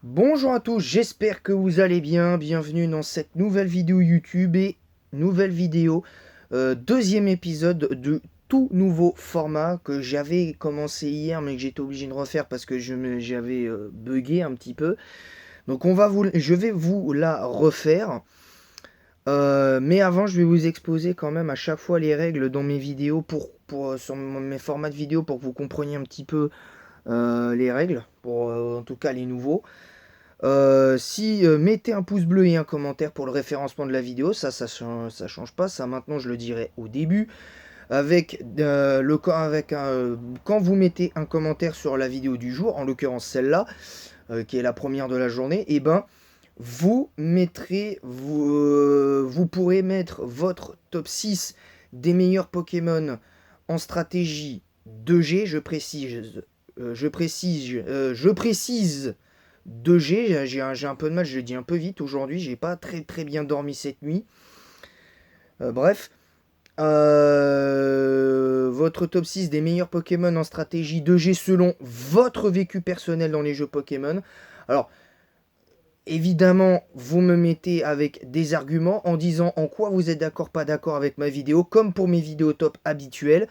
Bonjour à tous, j'espère que vous allez bien. Bienvenue dans cette nouvelle vidéo YouTube et nouvelle vidéo, deuxième épisode de tout nouveau format que j'avais commencé hier mais que j'étais obligé de refaire parce que j'avais bugué un petit peu. Donc je vais vous la refaire. Mais avant, je vais vous exposer quand même à chaque fois les règles dans mes vidéos sur mes formats de vidéo pour que vous compreniez un petit peu les règles, pour en tout cas les nouveaux. Si mettez un pouce bleu et un commentaire pour le référencement de la vidéo, ça change pas, ça maintenant je le dirai au début. Quand vous mettez un commentaire sur la vidéo du jour, en l'occurrence celle-là, qui est la première de la journée, et ben vous pourrez mettre votre top 6 des meilleurs Pokémon en stratégie 2G, je précise 2G, j'ai un peu de mal, je le dis un peu vite aujourd'hui, j'ai pas très bien dormi cette nuit. Bref, votre top 6 des meilleurs Pokémon en stratégie 2G selon votre vécu personnel dans les jeux Pokémon. Alors, évidemment, vous me mettez avec des arguments en disant en quoi vous êtes d'accord, pas d'accord avec ma vidéo, comme pour mes vidéos top habituelles,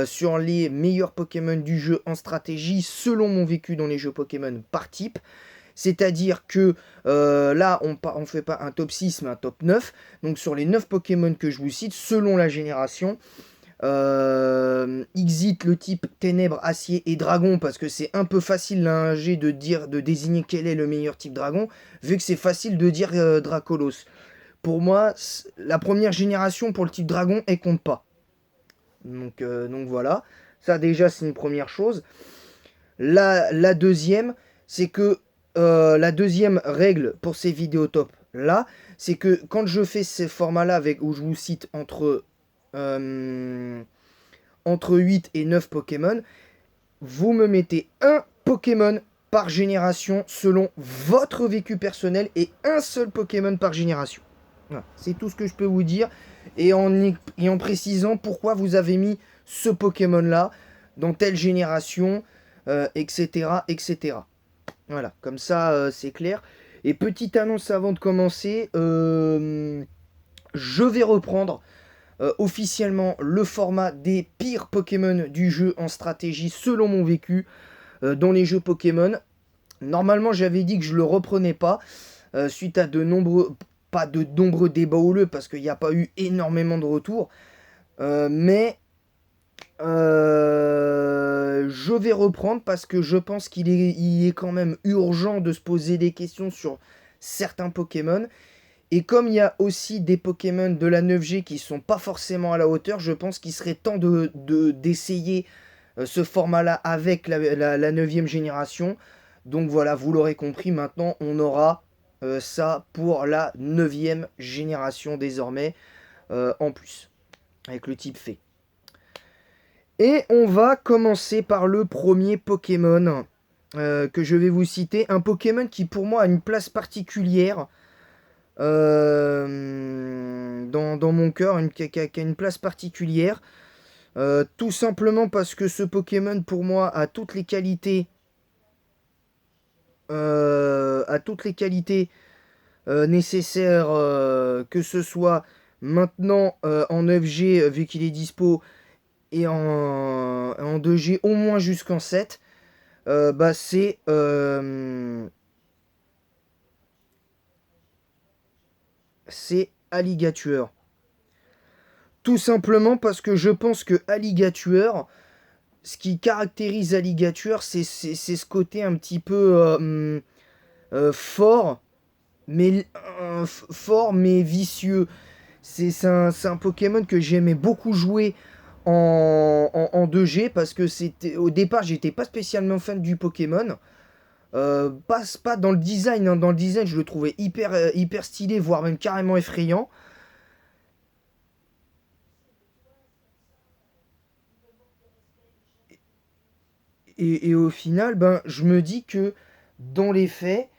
sur les meilleurs Pokémon du jeu en stratégie selon mon vécu dans les jeux Pokémon par type. C'est-à-dire que là, on ne fait pas un top 6, mais un top 9. Donc sur les 9 Pokémon que je vous cite, selon la génération, Exit le type ténèbres, acier et dragon, parce que c'est un peu facile là, un G de désigner quel est le meilleur type dragon, vu que c'est facile de dire Dracolos. Pour moi, la première génération pour le type dragon, elle compte pas. Donc voilà, ça déjà c'est une première chose. La deuxième, c'est que la deuxième règle pour ces vidéos top là, c'est que quand je fais ces formats là où je vous cite euh, entre 8 et 9 Pokémon, vous me mettez un Pokémon par génération selon votre vécu personnel et un seul Pokémon par génération. Voilà, c'est tout ce que je peux vous dire et en précisant pourquoi vous avez mis ce Pokémon là dans telle génération, etc., etc. Voilà, comme ça c'est clair. Et petite annonce avant de commencer, je vais reprendre officiellement le format des pires Pokémon du jeu en stratégie selon mon vécu dans les jeux Pokémon. Normalement, j'avais dit que je le reprenais pas suite à pas de nombreux débats houleux parce qu'il n'y a pas eu énormément de retours. Mais je vais reprendre parce que je pense il est quand même urgent de se poser des questions sur certains Pokémon. Et comme il y a aussi des Pokémon de la 9G qui sont pas forcément à la hauteur, je pense qu'il serait temps d'essayer ce format-là avec la 9e génération. Donc voilà, vous l'aurez compris, maintenant on aura ça pour la 9e génération désormais en plus, avec le type fée. Et on va commencer par le premier Pokémon que je vais vous citer. Un Pokémon qui pour moi a une place particulière dans mon cœur, qui a une place particulière. Tout simplement parce que ce Pokémon pour moi a toutes les qualités nécessaires, que ce soit maintenant en 9G vu qu'il est dispo et en 2G au moins jusqu'en 7. Bah c'est Alligatueur. Tout simplement parce que je pense que Alligatueur, ce qui caractérise Alligatueur, c'est ce côté un petit peu fort, fort mais vicieux. C'est un Pokémon que j'aimais beaucoup jouer en 2G parce que au départ j'étais pas spécialement fan du Pokémon. Pas dans le design, hein. Dans le design je le trouvais hyper stylé, voire même carrément effrayant. Et au final, ben, je me dis que dans les faits,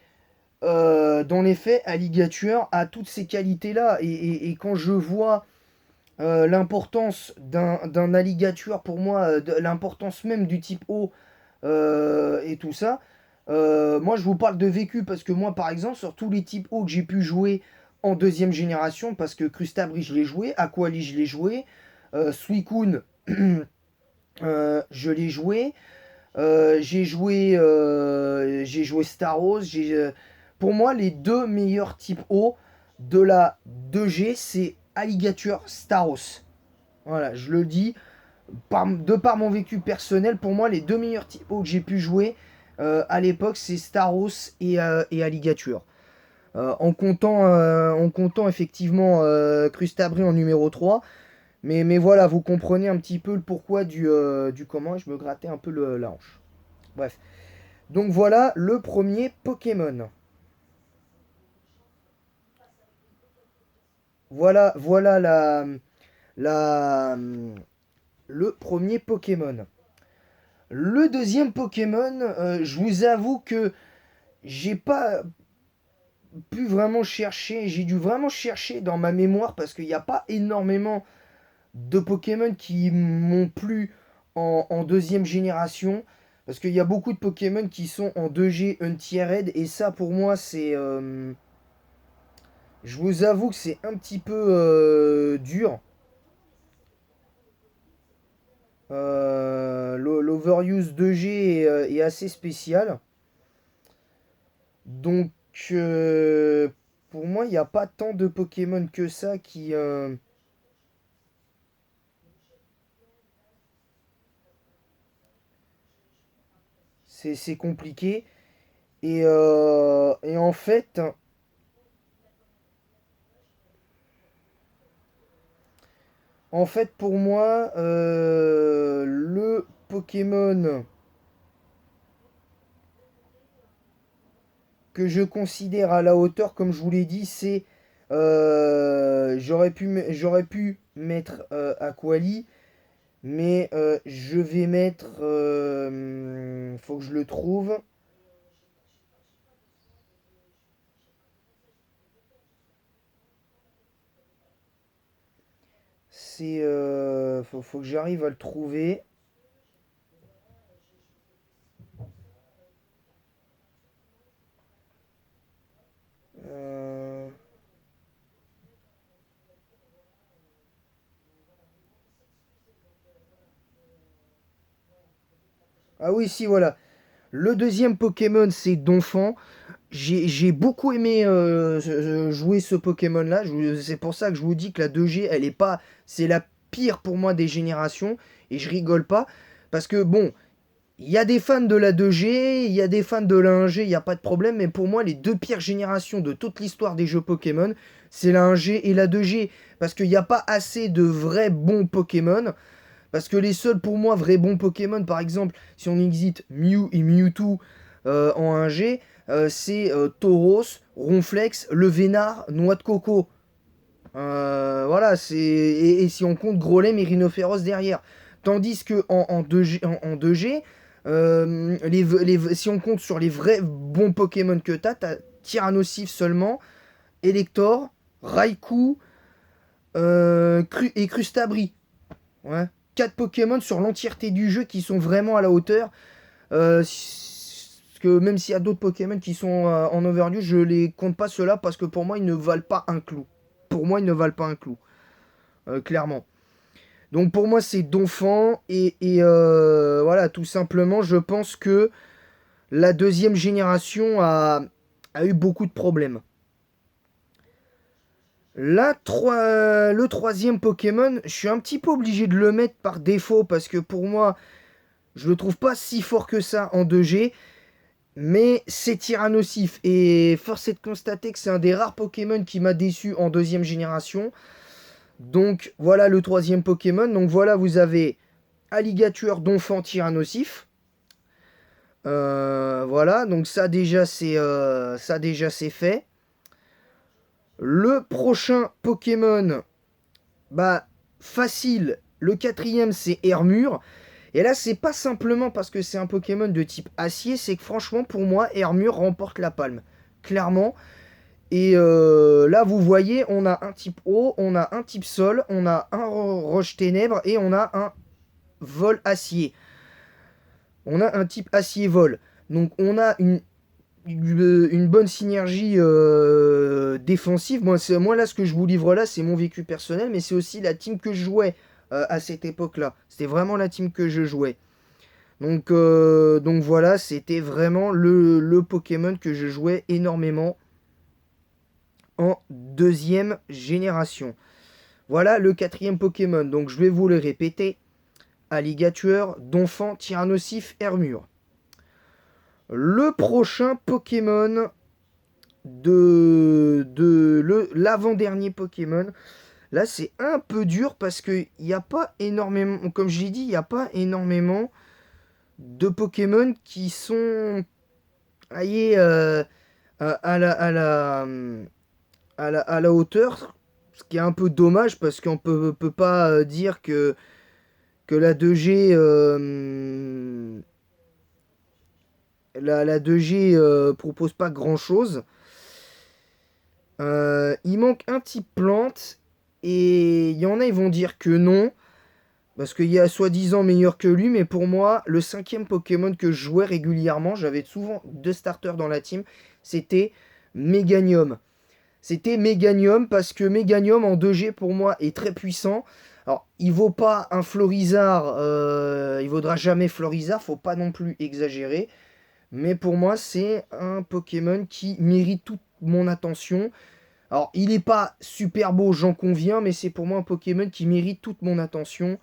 Alligator a toutes ces qualités-là. Et quand je vois l'importance d'un alligator pour moi, l'importance même du type eau et tout ça, Moi, je vous parle de vécu parce que moi, par exemple, sur tous les types hauts que j'ai pu jouer en deuxième génération, parce que Crustabri, je l'ai joué, Aquali, je l'ai joué, Suicune, je l'ai joué, j'ai joué Staros. Pour moi, les deux meilleurs types hauts de la 2G, c'est Alligator Staros. Voilà, je le dis, de par mon vécu personnel, pour moi, les deux meilleurs types hauts que j'ai pu jouer à l'époque, c'est Staros et Alligator. En comptant effectivement Crustabri en numéro 3. Mais voilà, vous comprenez un petit peu le pourquoi du comment. Je me grattais un peu la hanche. Bref. Donc voilà le premier Pokémon. Voilà la, le premier Pokémon. Le deuxième Pokémon, je vous avoue que j'ai pas pu vraiment chercher. J'ai dû vraiment chercher dans ma mémoire parce qu'il n'y a pas énormément de Pokémon qui m'ont plu en deuxième génération. Parce qu'il y a beaucoup de Pokémon qui sont en 2G Untiered. Et ça, pour moi, c'est... je vous avoue que c'est un petit peu dur. L'Overuse 2G est assez spécial. Donc, pour moi, il n'y a pas tant de Pokémon que ça qui... c'est compliqué. Et en fait, pour moi, le Pokémon que je considère à la hauteur, comme je vous l'ai dit, c'est... j'aurais pu mettre Aquali, mais je vais mettre... faut que je le trouve. C'est... faut que j'arrive à le trouver. Euh, Ah oui, si, voilà. Le deuxième Pokémon, c'est Donphan. J'ai beaucoup aimé jouer ce Pokémon-là. C'est pour ça que je vous dis que la 2G, elle est pas... C'est la pire pour moi des générations. Et je rigole pas. Parce que, bon, il y a des fans de la 2G, il y a des fans de la 1G, il n'y a pas de problème. Mais pour moi, les deux pires générations de toute l'histoire des jeux Pokémon, c'est la 1G et la 2G. Parce qu'il n'y a pas assez de vrais bons Pokémon. Parce que les seuls pour moi vrais bons Pokémon, par exemple, si on existe Mew et Mewtwo en 1G, c'est Tauros, Ronflex, Le Vénard, Noix de Coco. Voilà, et si on compte Grolem et Rhinophéros derrière. Tandis que en 2G, en 2G si on compte sur les vrais bons Pokémon que t'as Tyrannosif seulement, Elector, Raikou et Crustabri. Ouais. 4 Pokémon sur l'entièreté du jeu qui sont vraiment à la hauteur. Parce que même s'il y a d'autres Pokémon qui sont en overview, je les compte pas ceux-là parce que pour moi, ils ne valent pas un clou. Pour moi, ils ne valent pas un clou. Clairement. Donc pour moi, c'est Donphan. Voilà, tout simplement, je pense que la deuxième génération a eu beaucoup de problèmes. Le troisième Pokémon, je suis un petit peu obligé de le mettre par défaut parce que pour moi, je le trouve pas si fort que ça en 2G. Mais c'est Tyrannosif. Et force est de constater que c'est un des rares Pokémon qui m'a déçu en deuxième génération. Donc voilà le troisième Pokémon. Donc voilà, vous avez Alligator, Donphan, Tyrannosif. Voilà, donc ça déjà c'est fait. Le prochain Pokémon, bah facile. Le quatrième c'est Hermure. Et là c'est pas simplement parce que c'est un Pokémon de type acier, c'est que franchement pour moi Hermure remporte la palme. Clairement. Et là vous voyez on a un type eau, on a un type sol, on a un roche ténèbres et on a un vol acier. On a un type acier vol. Donc on a une bonne synergie défensive. Moi, là, ce que je vous livre là, c'est mon vécu personnel, mais c'est aussi la team que je jouais à cette époque-là. C'était vraiment la team que je jouais. Donc voilà, c'était vraiment le Pokémon que je jouais énormément en deuxième génération. Voilà le quatrième Pokémon. Donc je vais vous le répéter. Alligator, Donphan, Tyrannosif, Hermure. Le prochain Pokémon l'avant-dernier Pokémon. Là, c'est un peu dur parce qu'il n'y a pas énormément, comme je l'ai dit, il n'y a pas énormément de Pokémon qui sont allez, à la hauteur. Ce qui est un peu dommage parce qu'on peut pas dire que la 2G, la 2G propose pas grand-chose. Il manque un type plante et il y en a, ils vont dire que non. Parce qu'il y a soi-disant meilleur que lui, mais pour moi, le cinquième Pokémon que je jouais régulièrement, j'avais souvent 2 starters dans la team, c'était Meganium. C'était Meganium parce que Meganium en 2G pour moi est très puissant. Alors, il vaut pas un Florizard, il vaudra jamais Florizard, faut pas non plus exagérer. Mais pour moi, c'est un Pokémon qui mérite toute mon attention. Alors, il n'est pas super beau, j'en conviens, mais c'est pour moi un Pokémon qui mérite toute mon attention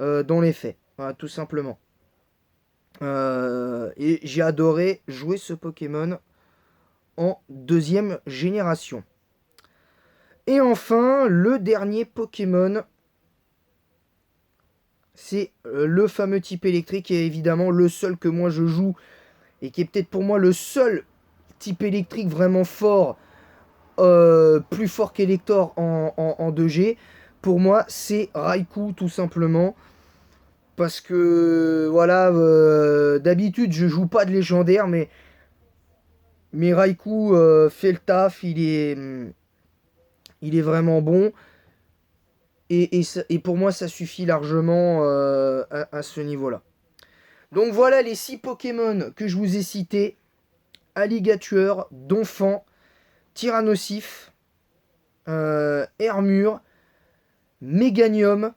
dans les faits. Voilà, tout simplement. Et j'ai adoré jouer ce Pokémon en deuxième génération. Et enfin, le dernier Pokémon, c'est le fameux type électrique, et évidemment le seul que moi je joue, et qui est peut-être pour moi le seul type électrique vraiment fort, plus fort qu'Elector en 2G. Pour moi, c'est Raikou, tout simplement. Parce que, voilà, d'habitude, je joue pas de légendaire, mais Raikou fait le taf, il est vraiment bon. Et pour moi, ça suffit largement à ce niveau-là. Donc voilà les 6 Pokémon que je vous ai cités. Alligator, Donphan, Tyrannosif, Hermure, Meganium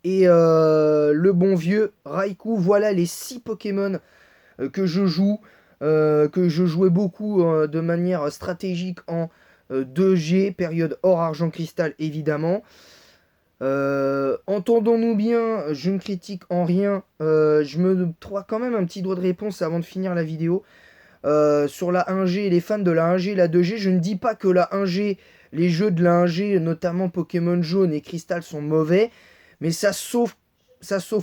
et le bon vieux Raikou. Voilà les 6 Pokémon que je joue, que je jouais beaucoup de manière stratégique en 2G, période hors argent cristal évidemment. Entendons-nous bien, je ne critique en rien, je me trouve quand même un petit doigt de réponse avant de finir la vidéo. Sur la 1G, les fans de la 1G et la 2G, je ne dis pas que la 1G, les jeux de la 1G, notamment Pokémon Jaune et Cristal, sont mauvais, mais ça sauve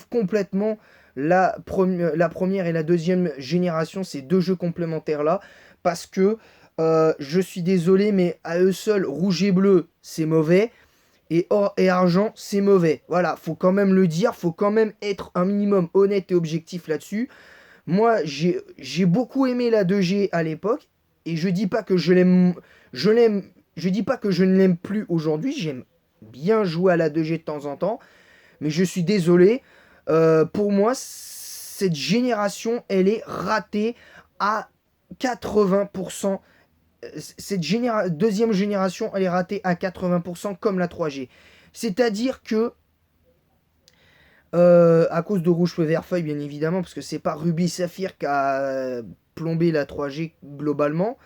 complètement la première et la deuxième génération, ces deux jeux complémentaires-là, parce que, je suis désolé, mais à eux seuls, rouge et bleu, c'est mauvais, et or et argent, c'est mauvais. Voilà, faut quand même le dire, faut quand même être un minimum honnête et objectif là-dessus. Moi, j'ai beaucoup aimé la 2G à l'époque, et je dis pas que je dis pas que je ne l'aime plus aujourd'hui, j'aime bien jouer à la 2G de temps en temps, mais je suis désolé, pour moi, cette génération, elle est ratée à 80%. Cette deuxième génération, elle est ratée à 80% comme la 3G. C'est-à-dire que à cause de Rouge Feu Vert Feuille, bien évidemment, parce que c'est pas Ruby Saphir qui a plombé la 3G globalement.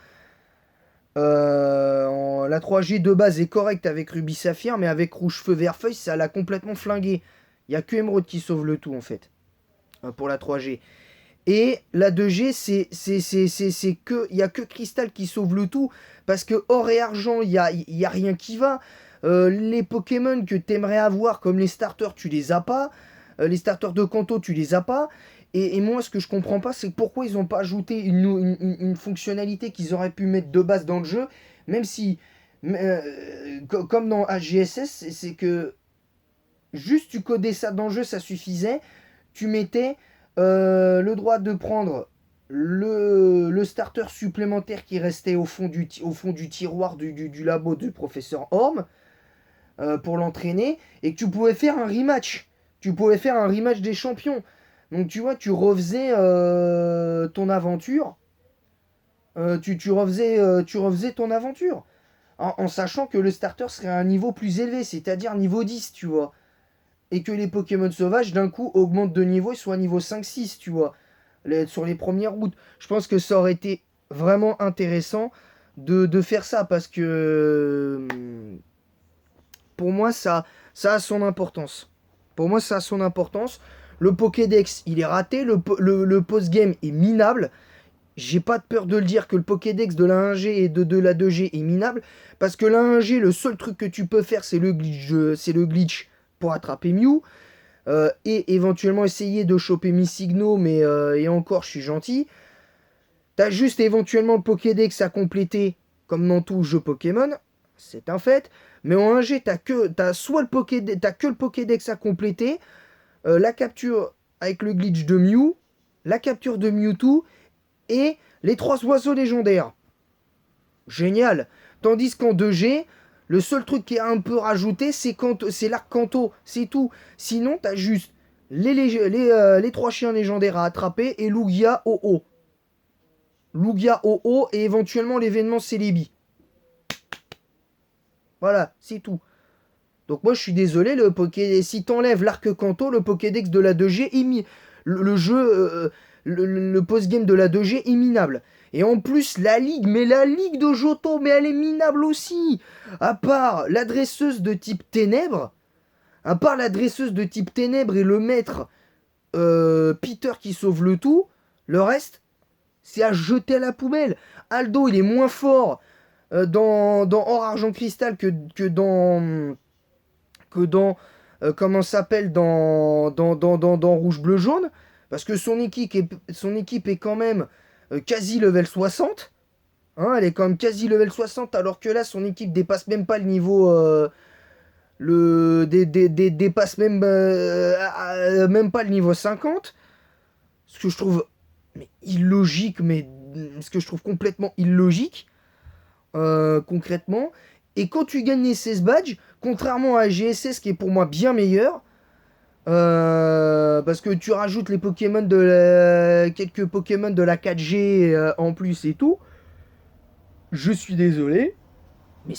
La 3G de base est correcte avec Ruby Saphir, mais avec Rouge Feu Vert Feuille, ça l'a complètement flingué. Il n'y a que Emerald qui sauve le tout, en fait, pour la 3G. Et la 2G, il n'y a que Crystal qui sauve le tout, parce que or et argent, il y a rien qui va. Les Pokémon que tu aimerais avoir, comme les starters, tu les as pas. Les starters de Kanto, tu les as pas. Et moi, ce que je comprends pas, c'est pourquoi ils n'ont pas ajouté une fonctionnalité qu'ils auraient pu mettre de base dans le jeu, même si, comme dans HGSS, c'est que juste tu codais ça dans le jeu, ça suffisait. Tu mettais le droit de prendre le starter supplémentaire qui restait au fond du tiroir du labo du professeur Orm pour l'entraîner, et que tu pouvais faire un rematch. Tu pouvais faire un rematch des champions. Donc tu vois, tu refaisais ton aventure. Tu refaisais ton aventure. En sachant que le starter serait à un niveau plus élevé, c'est-à-dire niveau 10, tu vois. Et que les Pokémon sauvages, d'un coup, augmentent de niveau et soient niveau 5-6, tu vois. Sur les premières routes. Je pense que ça aurait été vraiment intéressant de faire ça, parce que pour moi, ça a son importance. Pour moi, ça a son importance. Le Pokédex, il est raté. Le post-game est minable. J'ai pas de peur de le dire que le Pokédex de la 1G et de la 2G est minable. Parce que la 1G, le seul truc que tu peux faire, c'est le glitch pour attraper Mew. Et éventuellement essayer de choper Missigno, mais et encore, je suis gentil. T'as juste éventuellement le Pokédex à compléter, comme dans tout jeu Pokémon. C'est un fait. Mais en 1G, t'as que le Pokédex à compléter, la capture avec le glitch de Mew, la capture de Mewtwo et les 3 oiseaux légendaires. Génial. Tandis qu'en 2G, le seul truc qui est un peu rajouté, c'est l'arc Kanto. C'est tout. Sinon, t'as juste les 3 chiens légendaires à attraper et Lugia OO. Lugia OO et éventuellement l'événement Celebi. Voilà, c'est tout. Donc moi je suis désolé, si t'enlèves l'arc Kanto, le Pokédex de la 2G le jeu, le post-game de la 2G est minable. Et en plus la ligue de Johto, mais elle est minable aussi. À part l'adresseuse de type ténèbres, et le maître Peter qui sauve le tout, le reste c'est à jeter à la poubelle. Aldo il est moins fort dans Or Argent Cristal que dans comment s'appelle dans Rouge Bleu Jaune, parce que son équipe est quand même quasi level 60, hein, elle est quand même quasi level 60, alors que là son équipe dépasse même pas le niveau dépasse même pas le niveau 50, ce que je trouve illogique, ce que je trouve complètement illogique concrètement. Et quand tu gagnes les 16 badges, contrairement à GSS qui est pour moi bien meilleur, parce que tu rajoutes quelques Pokémon de la 4G en plus et tout, je suis désolé, mais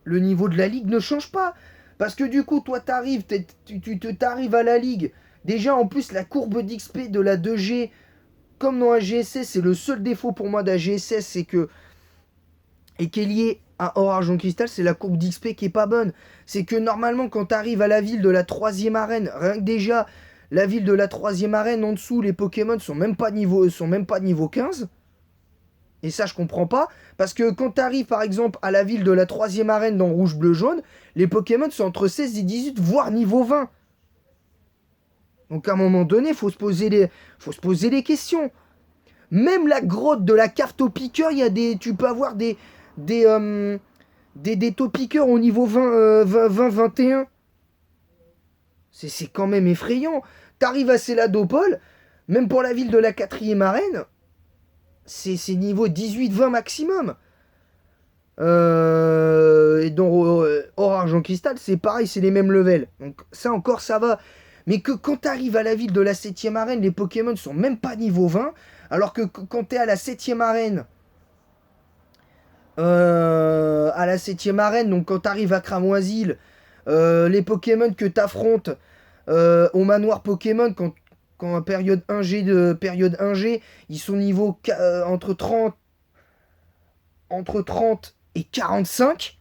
le niveau de la ligue ne change pas. Parce que du coup, toi, t'arrives à la ligue. Déjà, en plus, la courbe d'XP de la 2G, comme dans AGSS, c'est le seul défaut pour moi d'AGSS, c'est que, et qui est lié à Or Argent Cristal, c'est la courbe d'XP qui est pas bonne. C'est que normalement, quand t'arrives à la ville de la 3ème arène, rien que déjà, la ville de la 3ème arène, en dessous, les Pokémon sont même pas niveau 15. Et ça, je comprends pas. Parce que quand t'arrives, par exemple, à la ville de la 3ème arène dans Rouge, Bleu, Jaune, les Pokémon sont entre 16 et 18, voire niveau 20. Donc à un moment donné, faut se poser les questions. Même la grotte de la cave Topiqueur, tu peux avoir des Topiqueurs au niveau 20-21. C'est quand même effrayant. T'arrives à Céladopole, même pour la ville de la 4ème arène, c'est niveau 18-20 maximum. Et dans Or Argent Cristal, c'est pareil, c'est les mêmes levels. Donc ça encore, ça va. Mais que quand t'arrives à la ville de la 7ème arène, les Pokémon sont même pas niveau 20. Alors que quand t'es à la 7ème arène, donc quand t'arrives à Cramoisil, les Pokémon que t'affrontes au manoir Pokémon, quand période 1G, ils sont niveau entre 30 et 45.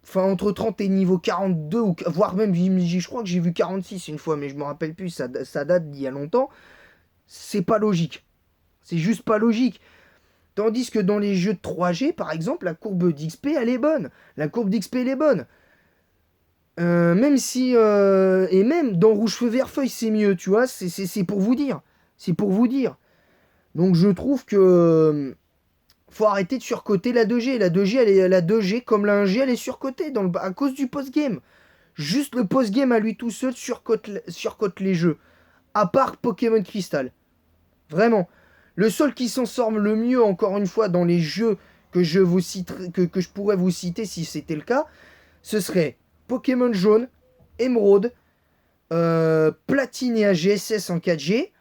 Enfin, entre 30 et niveau 42, voire même, je crois que j'ai vu 46 une fois, mais je me rappelle plus, ça date d'il y a longtemps. C'est pas logique. C'est juste pas logique. Tandis que dans les jeux de 3G, par exemple, la courbe d'XP, elle est bonne. La courbe d'XP, elle est bonne. Même si... et même dans Rouge Feu Vert Feuille, c'est mieux, tu vois. C'est pour vous dire. C'est pour vous dire. Donc je trouve que... faut arrêter de surcoter la 2G. La 2G, comme la 1G, elle est surcotée à cause du post-game. Juste le post-game à lui tout seul surcote les jeux. À part Pokémon Crystal. Vraiment. Le seul qui s'en sort le mieux, encore une fois, dans les jeux que je pourrais vous citer si c'était le cas, ce serait Pokémon Jaune, émeraude, platine et AGSS en 4G.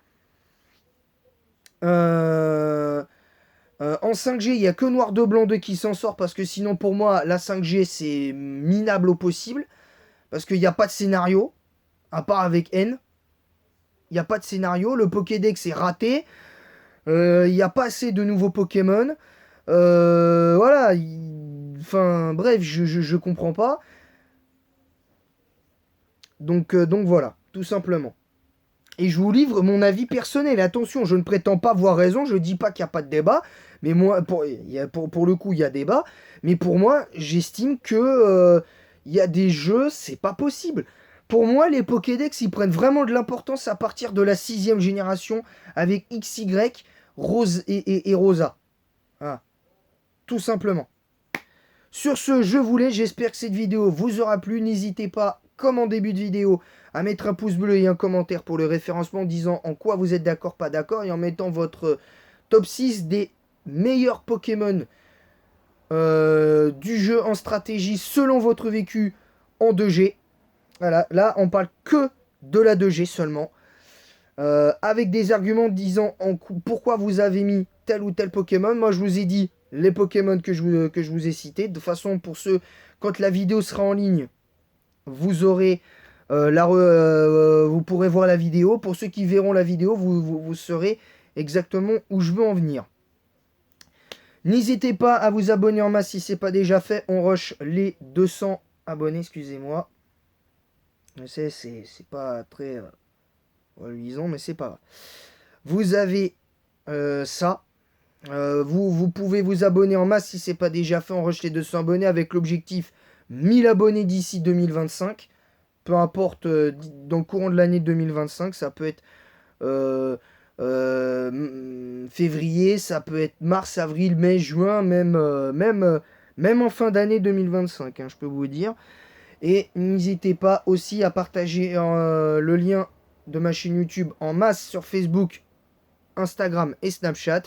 En 5G, il n'y a que Noir de Blanc 2 qui s'en sort parce que sinon, pour moi, la 5G, c'est minable au possible. Parce qu'il n'y a pas de scénario, à part avec N. Il n'y a pas de scénario. Le Pokédex est raté. Il n'y a pas assez de nouveaux Pokémon. Voilà. Enfin, bref, je comprends pas. Donc voilà, tout simplement. Et je vous livre mon avis personnel. Attention, je ne prétends pas avoir raison, je ne dis pas qu'il n'y a pas de débat. Mais moi, pour le coup, il y a débat. Mais pour moi, j'estime que il y a des jeux, c'est pas possible. Pour moi, les Pokédex, ils prennent vraiment de l'importance à partir de la 6ème génération avec XY, Rose et Rosa. Voilà, tout simplement. Sur ce, je vous laisse. J'espère que cette vidéo vous aura plu. N'hésitez pas, comme en début de vidéo, à mettre un pouce bleu et un commentaire pour le référencement disant en quoi vous êtes d'accord, pas d'accord, et en mettant votre top 6 des meilleurs Pokémon du jeu en stratégie selon votre vécu en 2G. Voilà, là on parle que de la 2G seulement. Avec des arguments disant pourquoi vous avez mis tel ou tel Pokémon. Moi je vous ai dit les Pokémon que je vous ai cités. De façon, pour ceux, quand la vidéo sera en ligne, vous aurez vous pourrez voir la vidéo. Pour ceux qui verront la vidéo, vous saurez exactement où je veux en venir. N'hésitez pas à vous abonner en masse si ce n'est pas déjà fait. On rush les 200 abonnés, excusez-moi. Je sais, c'est pas très reluisant, mais c'est pas grave. Vous avez ça. Vous pouvez vous abonner en masse si ce n'est pas déjà fait. On rush les 200 abonnés avec l'objectif 1000 abonnés d'ici 2025. Peu importe, dans le courant de l'année 2025, ça peut être février, ça peut être mars, avril, mai, juin, même en fin d'année 2025, hein, je peux vous dire. Et n'hésitez pas aussi à partager le lien de ma chaîne YouTube en masse sur Facebook, Instagram et Snapchat.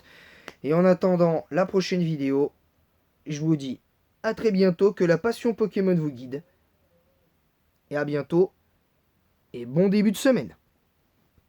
Et en attendant la prochaine vidéo, je vous dis à très bientôt, que la passion Pokémon vous guide. Et à bientôt, et bon début de semaine.